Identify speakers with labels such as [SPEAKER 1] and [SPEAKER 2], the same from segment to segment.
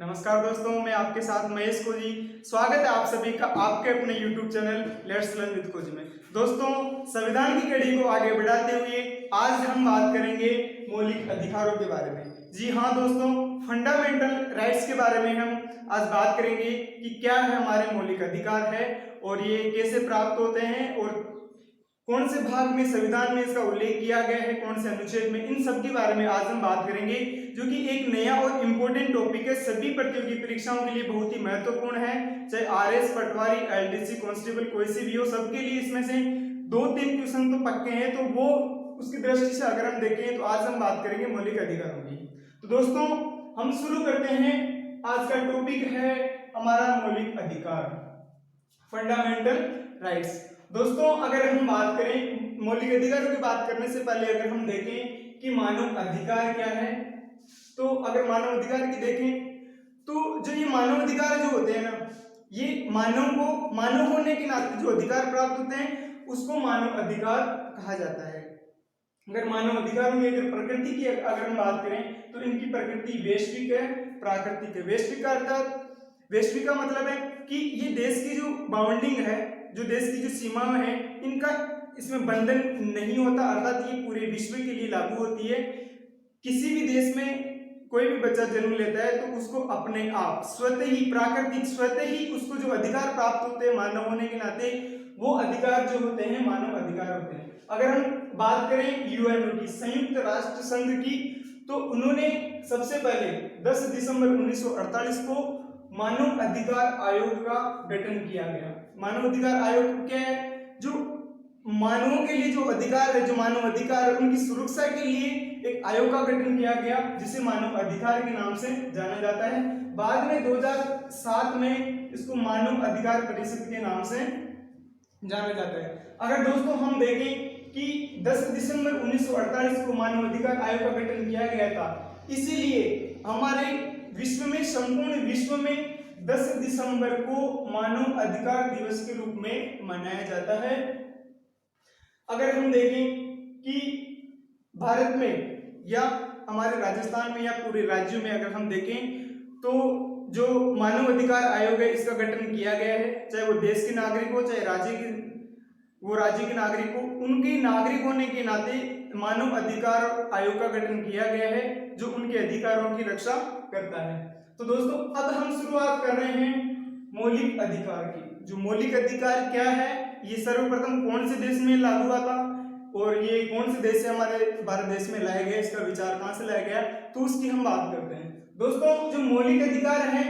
[SPEAKER 1] नमस्कार दोस्तों, मैं आपके साथ महेश कोजी। स्वागत है आप सभी का आपके अपने YouTube channel let's learn with कोजी में। दोस्तों, संविधान की कड़ी को आगे बढ़ाते हुए आज हम बात करेंगे मौलिक अधिकारों के बारे में। जी हाँ दोस्तों, फंडामेंटल राइट्स के बारे में हम आज बात करेंगे कि क्या है हमारे मौलिक अधिकार है और ये कैसे प्राप्त होते हैं और कौन से भाग में संविधान में इसका उल्लेख किया गया है, कौन से अनुच्छेद में, इन सब के बारे में आज हम बात करेंगे, जो कि एक नया और इम्पोर्टेंट टॉपिक है। सभी प्रतियोगी परीक्षाओं के लिए बहुत ही महत्वपूर्ण है, चाहे आरएस, पटवारी, एलडीसी, कांस्टेबल कोई सी भी हो, सबके लिए इसमें से 2-3 क्वेश्चन तो पक्के हैं। तो वो उसकी दृष्टि से अगर हम देखें तो आज हम बात करेंगे मौलिक अधिकारों की। तो दोस्तों, हम शुरू करते हैं। आज का टॉपिक है हमारा मौलिक अधिकार, फंडामेंटल राइट्स। दोस्तों, अगर हम बात करें मौलिक अधिकारों की बात करने से पहले अगर हम देखें कि मानव अधिकार क्या है, तो अगर मानव अधिकार की देखें तो जो ये मानव अधिकार जो होते हैं ना, ये मानव होने के नाते जो अधिकार प्राप्त होते हैं उसको मानव अधिकार कहा जाता है। अगर मानव अधिकारों की अगर प्रकृति की अगर हम बात करें तो इनकी प्रकृति वैश्विक है, प्राकृतिक है। वैश्विक का मतलब है कि ये देश की जो बाउंडिंग है, जो देश की जो सीमाएं हैं, इनका इसमें बंधन नहीं होता, अर्थात ये पूरे विश्व के लिए लागू होती है। किसी भी देश में कोई भी बच्चा जन्म लेता है तो उसको अपने आप स्वतः ही उसको जो अधिकार प्राप्त होते हैं मानव होने के नाते, वो अधिकार जो होते हैं मानव अधिकार होते हैं। अगर हम बात करें यूएनओ की, संयुक्त राष्ट्र संघ की, तो उन्होंने सबसे पहले 10 दिसंबर 1948 को मानव अधिकार आयोग का गठन किया गया। मानव अधिकार आयोग क्या है? जो मानवों के लिए जो अधिकार है, जो मानव अधिकार है, उनकी सुरक्षा के लिए एक आयोग का गठन किया गया जिसे मानव अधिकार के नाम से जाना जाता है। बाद में 2007 में इसको मानव अधिकार परिषद के नाम से जाना जाता है। अगर दोस्तों हम देखें कि 10 दिसंबर 1948 को मानव अधिकार आयोग का गठन किया गया था, इसीलिए हमारे विश्व में, संपूर्ण विश्व में 10 दिसंबर को मानव अधिकार दिवस के रूप में मनाया जाता है। अगर हम देखें कि भारत में या हमारे राजस्थान में या पूरे राज्यों में अगर हम देखें तो जो मानव अधिकार आयोग है इसका गठन किया गया है, चाहे वो देश के नागरिक हो, चाहे राज्य के नागरिक हो, उनके नागरिक होने के नाते मानव अधिकार आयोग का गठन किया गया है जो उनके अधिकारों की रक्षा करता है। तो दोस्तों, अब हम शुरुआत कर रहे हैं मौलिक अधिकार की। जो मौलिक अधिकार क्या है, ये सर्वप्रथम कौन से देश में लागू हुआ था और ये कौन से देश से हमारे भारत देश में लाया गया, इसका विचार कहां से लाया गया, तो उसकी हम बात करते हैं। दोस्तों, जो मौलिक अधिकार हैं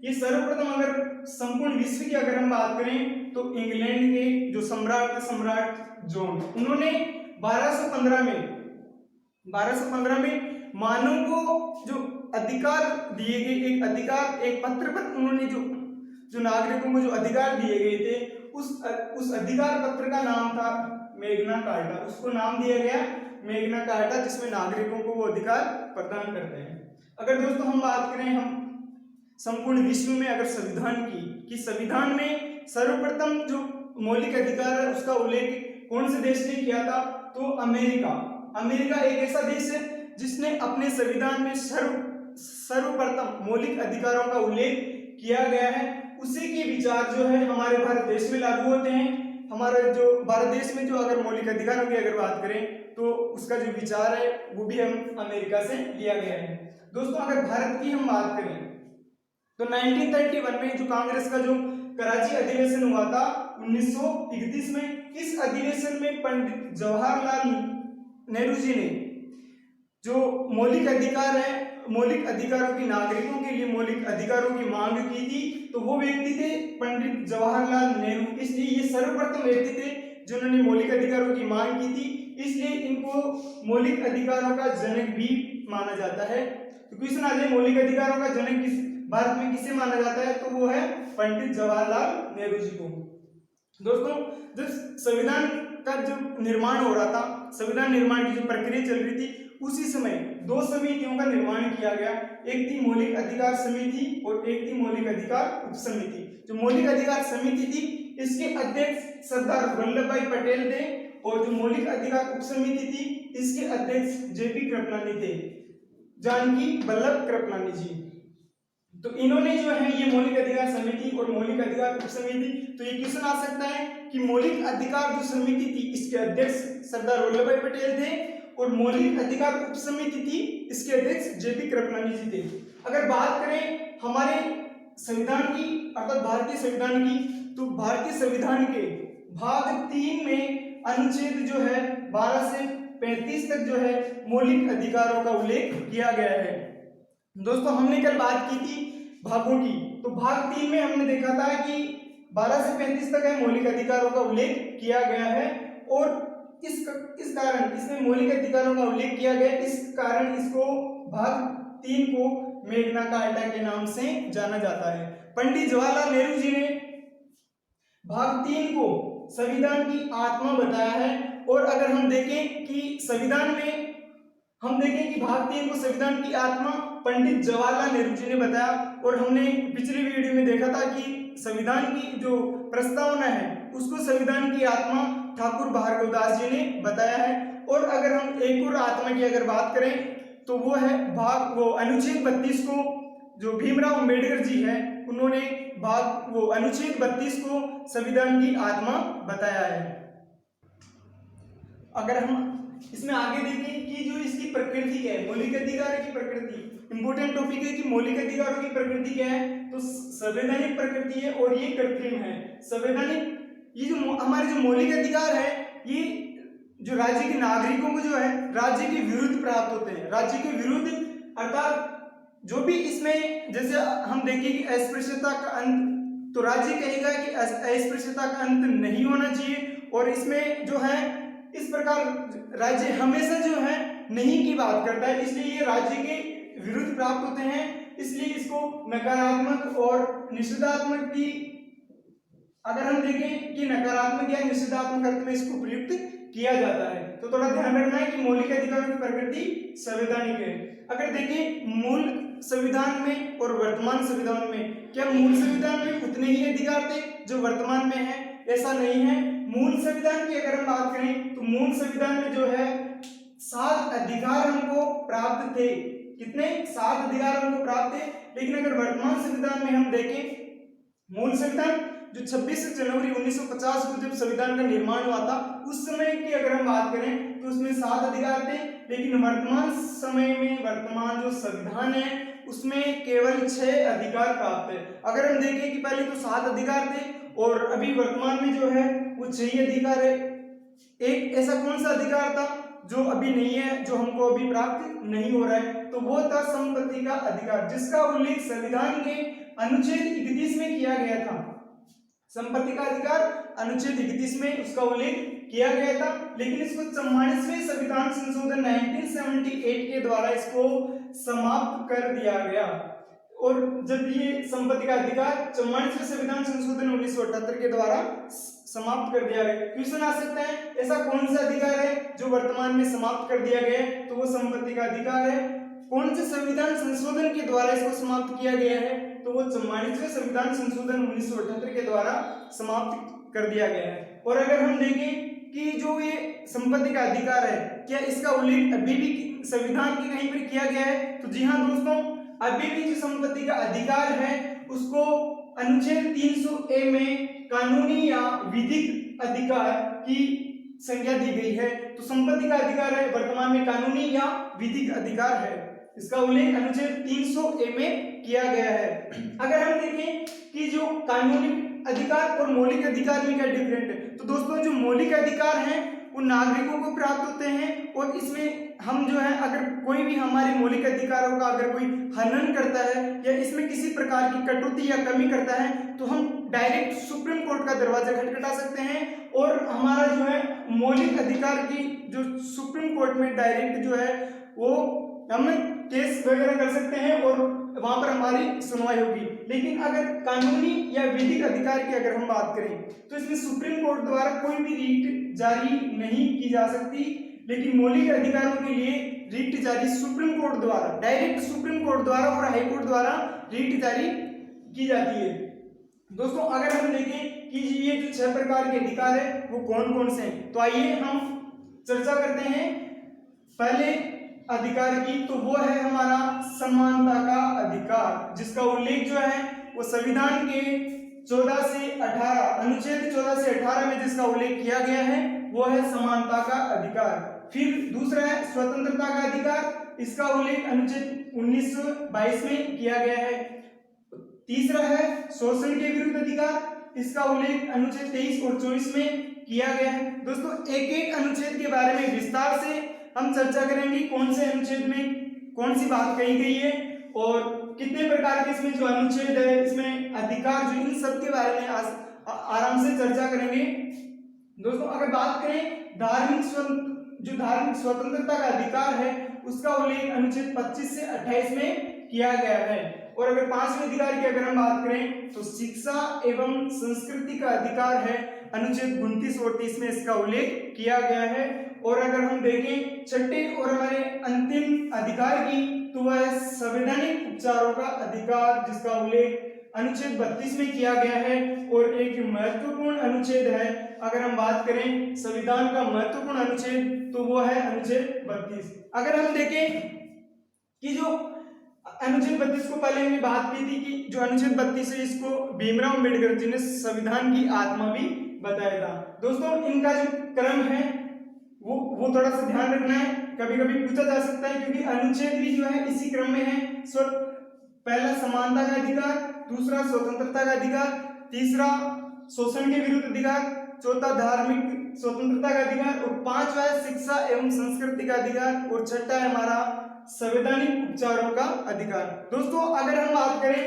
[SPEAKER 1] ये सर्वप्रथम अगर संपूर्ण विश्व की अगर हम बात करें तो इंग्लैंड के जो सम्राट जॉन, उन्होंने 1215 में मानव को जो अधिकार दिए गए, एक पत्र पर उन्होंने जो नागरिकों को जो अधिकार दिए गए थे, उस अधिकार पत्र का नाम था मैग्ना कार्टा। उसको नाम दिया गया मैग्ना कार्टा, जिसमें नागरिकों को वो अधिकार प्रदान करते हैं। अगर दोस्तों हम बात करें हम संपूर्ण विश्व में अगर संविधान की, कि संविधान में सर्वप्रथम जो मौलिक अधिकार है उसका उल्लेख कौन से देश ने किया था, तो अमेरिका एक ऐसा देश है जिसने अपने संविधान में सर्वप्रथम मौलिक अधिकारों का उल्लेख किया गया है। उसी के विचार जो है हमारे भारत देश में लागू होते हैं। हमारे जो भारत देश में जो अगर मौलिक अधिकारों की अगर बात करें तो उसका जो विचार है वो भी हम अमेरिका से लिया गया है। दोस्तों, अगर भारत की हम बात करें तो 1931 में जो कांग्रेस का जो कराची अधिवेशन हुआ था 1931 में, इस अधिवेशन में पंडित जवाहरलाल नेहरू जी ने जो मौलिक अधिकार है, मौलिक अधिकारों की, नागरिकों के लिए मौलिक अधिकारों की मांग की थी, तो वो व्यक्ति थे पंडित जवाहरलाल नेहरू। इसलिए ये सर्वप्रथम व्यक्ति थे जिन्होंने मौलिक अधिकारों की मांग की थी, इसलिए इनको मौलिक अधिकारों का जनक भी माना जाता है। तो क्वेश्चन आ जाए मौलिक अधिकारों का जनक भारत में किसे माना जाता है, तो वो है पंडित जवाहरलाल नेहरू जी को। दोस्तों, जब संविधान का जो निर्माण हो रहा था, संविधान निर्माण की जो प्रक्रिया चल रही थी, उसी समय 2 समितियों का निर्माण किया गया। एक थी मौलिक अधिकार समिति और एक थी मौलिक अधिकार उप समिति। जो मौलिक अधिकार समिति थी इसके अध्यक्ष सरदार वल्लभ भाई पटेल थे और जो मौलिक अधिकार उप समिति थी इसके अध्यक्ष जेपी कृपलानी थे, जानकी वल्लभ कृपलानी जी। तो इन्होंने जो है ये मौलिक अधिकार समिति और मौलिक अधिकार उप समिति, तो ये क्वेश्चन आ सकता है कि मौलिक अधिकार जो समिति थी इसके अध्यक्ष सरदार वल्लभ भाई पटेल थे और मौलिक अधिकार उप समिति थी इसके अध्यक्ष जेपी कृपलानी जी थे। अगर बात करें हमारे संविधान की अर्थात भारतीय संविधान की, तो भारतीय संविधान के भाग 3 में अनुच्छेद जो है 12 से 35 तक जो है मौलिक अधिकारों का उल्लेख किया गया है। दोस्तों हमने कल बात की थी भागों की, तो भाग 3 में हमने देखा था कि 12 से 35 तक है मौलिक अधिकारों का उल्लेख किया गया है और इस कारण इसमें मौलिक अधिकारों का उल्लेख किया गया, इस कारण इसको भाग 3 को मेग्ना कार्टा के नाम से जाना जाता है। पंडित जवाहरलाल नेहरू जी ने भाग 3 को संविधान की आत्मा बताया है और अगर हम देखें कि संविधान में हम देखें कि भाग 3 को संविधान की आत्मा पंडित जवाहरलाल नेहरू जी ने बताया और हमने पिछली वीडियो में देखा था कि संविधान की जो प्रस्तावना है उसको संविधान की आत्मा ठाकुर भार्गवदास जी ने बताया है। और अगर हम एक और आत्मा की अगर बात करें तो वो है अनुच्छेद 32 को जो भीमराव अंबेडकर जी है उन्होंने अनुच्छेद 32 को संविधान की आत्मा बताया है। अगर हम इसमें आगे देखें कि जो इसकी प्रकृति क्या है, मौलिक अधिकार की प्रकृति इंपोर्टेंट टॉपिक है कि मौलिक अधिकारों की प्रकृति क्या है, तो संवैधानिक प्रकृति है और ये कृत्रिम है। संवैधानिक ये जो हमारे जो मौलिक अधिकार है ये जो राज्य के नागरिकों को जो है राज्य के विरुद्ध प्राप्त होते हैं, राज्य के विरुद्ध अर्थात जो भी इसमें जैसे हम देखें कि अस्पृश्यता का अंत, तो राज्य कहेगा कि अस्पृश्यता का अंत नहीं होना चाहिए और इसमें जो है इस प्रकार राज्य हमेशा जो है नहीं की बात करता है, इसलिए ये राज्य के विरुद्ध प्राप्त होते हैं, इसलिए इसको नकारात्मक और निषेधात्मक की अगर हम देखें कि नकारात्मक या निषेधात्मक अर्थ में इसको प्रयुक्त किया जाता है। तो थोड़ा ध्यान रखना है कि मौलिक अधिकारों की प्रकृति संवैधानिक है। अगर देखें मूल संविधान में और वर्तमान संविधान में, क्या मूल संविधान में उतने ही अधिकार थे जो वर्तमान में है? ऐसा नहीं है। मूल संविधान की अगर हम बात करें तो मूल संविधान में जो है 7 अधिकार हमको प्राप्त थे। कितने? 7 अधिकार हमको प्राप्त थे। लेकिन अगर वर्तमान संविधान में हम देखें, मूल संविधान जो 26 जनवरी 1950 को जब संविधान का निर्माण हुआ था उस समय की अगर हम बात करें तो उसमें 7 अधिकार थे, लेकिन वर्तमान समय में वर्तमान जो संविधान है उसमें केवल 6 अधिकार प्राप्त है। अगर हम देखें कि पहले तो 7 अधिकार थे और अभी वर्तमान में जो है वो 6 ही अधिकार है। एक ऐसा कौन सा अधिकार था जो अभी नहीं है, जो हमको अभी प्राप्त नहीं हो रहा है, तो वो था संपत्ति का अधिकार, जिसका उल्लेख संविधान के अनुच्छेद 31 में किया गया था। संपत्ति का अधिकार अनुच्छेद 31 में उसका उल्लेख किया गया था, लेकिन इसको 44वें संविधान संशोधन 1978 के द्वारा इसको समाप्त कर दिया गया। और जब ये संपत्ति का अधिकार 44वें संविधान संशोधन 1978 के द्वारा समाप्त कर दिया गया। क्वेश्चन आ सकता है ऐसा कौन सा अधिकार है जो वर्तमान में समाप्त कर दिया गया है, तो वो संपत्ति का अधिकार है। कौन से संविधान संशोधन के द्वारा इसको समाप्त किया गया है, तो वो 44वें संविधान संशोधन 1978 के द्वारा समाप्त कर दिया गया है। और अगर हम देखें कि जो ये संपत्ति का अधिकार है, क्या इसका उल्लेख अभी भी संविधान के कहीं पर किया गया है, तो जी हाँ दोस्तों, अभी भी जो संपत्ति का अधिकार है उसको अनुच्छेद 300A में कानूनी या विधिक अधिकार की संज्ञा दी गई है। तो संपत्ति का अधिकार है वर्तमान में कानूनी या विधिक अधिकार है, इसका उल्लेख अनुच्छेद 300A में किया गया है। अगर हम देखें कि जो कानूनी अधिकार और मौलिक अधिकार में क्या डिफरेंट है, तो दोस्तों जो मौलिक अधिकार हैं वो नागरिकों को प्राप्त होते हैं और इसमें हम जो है अगर कोई भी हमारे मौलिक अधिकारों का अगर कोई हनन करता है या इसमें किसी प्रकार की कटौती या कमी करता है तो हम डायरेक्ट सुप्रीम कोर्ट का दरवाजा खटखटा सकते हैं और हमारा जो है मौलिक अधिकार की जो सुप्रीम कोर्ट में डायरेक्ट जो है वो हम केस वगैरह कर सकते हैं और वहां पर हमारी सुनवाई होगी। लेकिन अगर कानूनी या विधिक अधिकार की अगर हम बात करें तो इसमें सुप्रीम कोर्ट द्वारा कोई भी रीट जारी नहीं की जा सकती, लेकिन मौलिक अधिकारों के लिए रीट जारी सुप्रीम कोर्ट द्वारा, डायरेक्ट सुप्रीम कोर्ट द्वारा और हाई कोर्ट द्वारा रीट जारी की जाती है। दोस्तों अगर हम देखें कि ये जो 6 प्रकार के अधिकार है वो कौन कौन से हैं, तो आइए हम चर्चा करते हैं। पहले अधिकार की, तो वो है हमारा समानता का अधिकार, जिसका उल्लेख जो है वो संविधान के 14 से 18 अनुच्छेद 14 से 18 में जिसका उल्लेख किया गया है वो है समानता का अधिकार। फिर दूसरा है स्वतंत्रता का अधिकार, इसका उल्लेख अनुच्छेद 1922 में किया गया है। तीसरा है शोषण के विरुद्ध अधिकार, इसका उल्लेख अनुच्छेद 23 और 24 में किया गया है। दोस्तों एक एक अनुच्छेद के बारे में विस्तार से हम चर्चा करेंगे, कौन से अनुच्छेद में कौन सी बात कही गई है और कितने प्रकार के इसमें जो अनुच्छेद है, इसमें अधिकार जो, इन सब के बारे में आराम से चर्चा करेंगे। दोस्तों अगर बात करें धार्मिक स्वतंत्रता का अधिकार है, उसका उल्लेख अनुच्छेद 25 से 28 में किया गया है। और अगर पांचवें अधिकार की अगर हम बात करें तो शिक्षा एवं संस्कृति का अधिकार है, अनुच्छेद 29 और 30 में इसका उल्लेख किया गया है। और अगर हम देखें छठे और हमारे अंतिम अधिकार की, तो वह है संवैधानिक उपचारों का अधिकार, जिसका उल्लेख अनुच्छेद 32 में किया गया है। और एक महत्वपूर्ण अनुच्छेद है, अगर हम बात करें संविधान का महत्वपूर्ण अनुच्छेद, तो वो है अनुच्छेद 32। अगर हम देखें कि जो अनुच्छेद 32 को पहले हमने बात की थी कि जो अनुच्छेद 32 है इसको भीमराव अम्बेडकर जी ने संविधान की आत्मा भी बताया था। दोस्तों इनका जो क्रम है वो थोड़ा सा ध्यान रखना है, कभी कभी पूछा जा सकता है, क्योंकि अनुच्छेद भी जो है इसी क्रम में है। पहला समानता का अधिकार, दूसरा स्वतंत्रता का अधिकार, तीसरा शोषण के विरुद्ध अधिकार, चौथा धार्मिक स्वतंत्रता का अधिकार और पांचवा है शिक्षा एवं संस्कृति का अधिकार और छठा है हमारा संवैधानिक उपचारों का अधिकार। दोस्तों अगर हम बात करें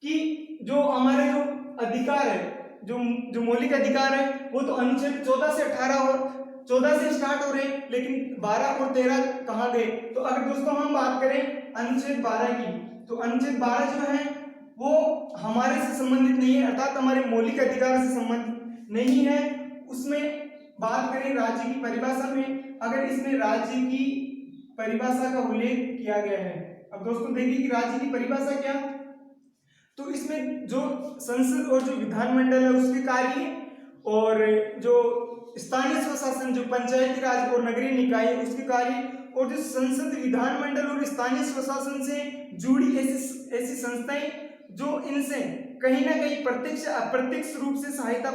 [SPEAKER 1] कि जो हमारे जो अधिकार है, जो मौलिक अधिकार है, वो तो अनुच्छेद 14 से 18 और 14 से स्टार्ट हो रहे हैं, लेकिन 12 और 13 कहाँ गए? तो अगर दोस्तों हम बात करें अनुच्छेद 12 की, तो अनुच्छेद 12 जो है वो हमारे से संबंधित नहीं है, अर्थात हमारे मौलिक अधिकार से संबंधित नहीं है। उसमें बात करें राज्य की परिभाषा में, अगर इसमें राज्य की परिभाषा का उल्लेख किया गया है। अब दोस्तों देखिए कि राज्य की परिभाषा क्या, तो इसमें जो संसद और जो विधानमंडल है उसके कार्य और जो स्थानीय स्वशासन जो पंचायती राज और नगरीय निकाय है उसके कार्य और जो संसद विधानमंडल और स्थानीय स्वशासन से जुड़ी ऐसी संस्थाएं जो इनसे कहीं ना कहीं प्रत्यक्ष अप्रत्यक्ष रूप से सहायता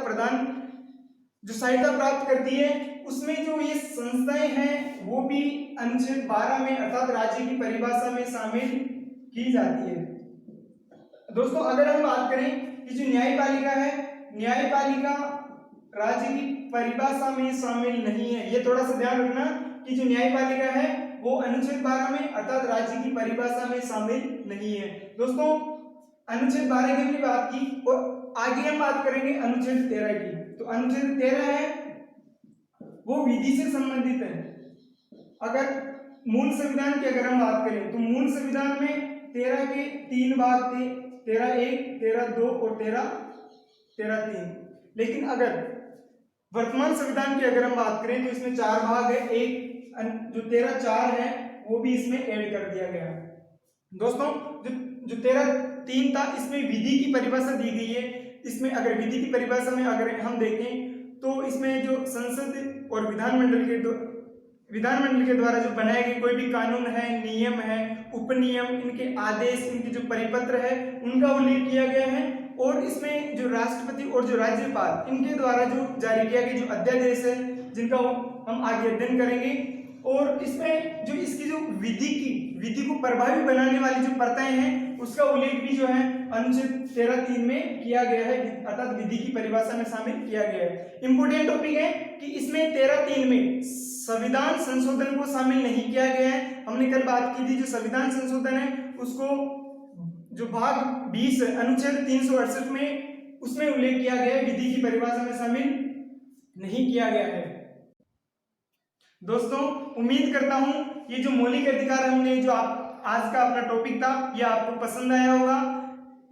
[SPEAKER 1] प्राप्त करती है, उसमें जो ये संस्थाएं हैं वो भी अनुच्छेद 12 में अर्थात राज्य की परिभाषा में शामिल की जाती है। दोस्तों अगर हम बात करें कि जो न्यायपालिका है, न्यायपालिका राज्य की परिभाषा में शामिल नहीं है, ये थोड़ा सा ध्यान रखना कि जो न्यायपालिका है वो अनुच्छेद 12 में अर्थात राज्य की परिभाषा में शामिल नहीं है। दोस्तों अनुच्छेद 12 की हमने बात की और आगे हम बात करेंगे अनुच्छेद 13 की। तो अनुच्छेद 13 है वो विधि से संबंधित है। अगर मूल संविधान की अगर हम बात करें तो मूल संविधान में 13 के 3 भाग थे, 13(1), 13(2) और 13(3), लेकिन अगर वर्तमान संविधान की अगर हम बात करें तो इसमें 4 भाग है, एक जो 13(4) है वो भी इसमें ऐड कर दिया गया। दोस्तों जो 13(3) था इसमें विधि की परिभाषा दी गई है। इसमें अगर विधि की परिभाषा में अगर हम देखें तो इसमें जो संसद और विधानमंडल के द्वारा जो बनाए गए कोई भी कानून है, नियम है, उपनियम, इनके आदेश, इनके जो परिपत्र है उनका उल्लेख किया गया है। और इसमें जो राष्ट्रपति और जो राज्यपाल इनके द्वारा जो जारी किया गया जो अध्यादेश है जिनका हम आगे अध्ययन करेंगे। और इसमें जो इसकी जो विधि को प्रभावी बनाने वाली जो प्रथाएं हैं उसका उल्लेख भी जो है अनुच्छेद 13(3) में किया गया है, अर्थात विधि की परिभाषा में शामिल किया गया है। इंपोर्टेंट टॉपिक है कि इसमें 13(3) में संविधान संशोधन को शामिल नहीं किया गया है। हमने कल बात की थी जो संविधान संशोधन है उसको जो भाग 20 अनुच्छेद 368 में उसमें उल्लेख किया गया है, विधि की परिभाषा में शामिल नहीं किया गया है। दोस्तों उम्मीद करता हूं ये जो मौलिक अधिकार हमने जो आज का अपना टॉपिक था ये आपको पसंद आया होगा,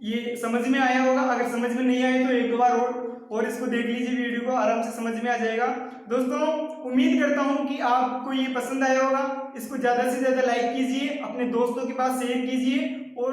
[SPEAKER 1] ये समझ में आया होगा। अगर समझ में नहीं आए तो एक दो बार और इसको देख लीजिए, वीडियो को आराम से समझ में आ जाएगा। दोस्तों उम्मीद करता हूं कि आपको ये पसंद आया होगा। इसको ज़्यादा से ज़्यादा लाइक कीजिए, अपने दोस्तों के पास शेयर कीजिए और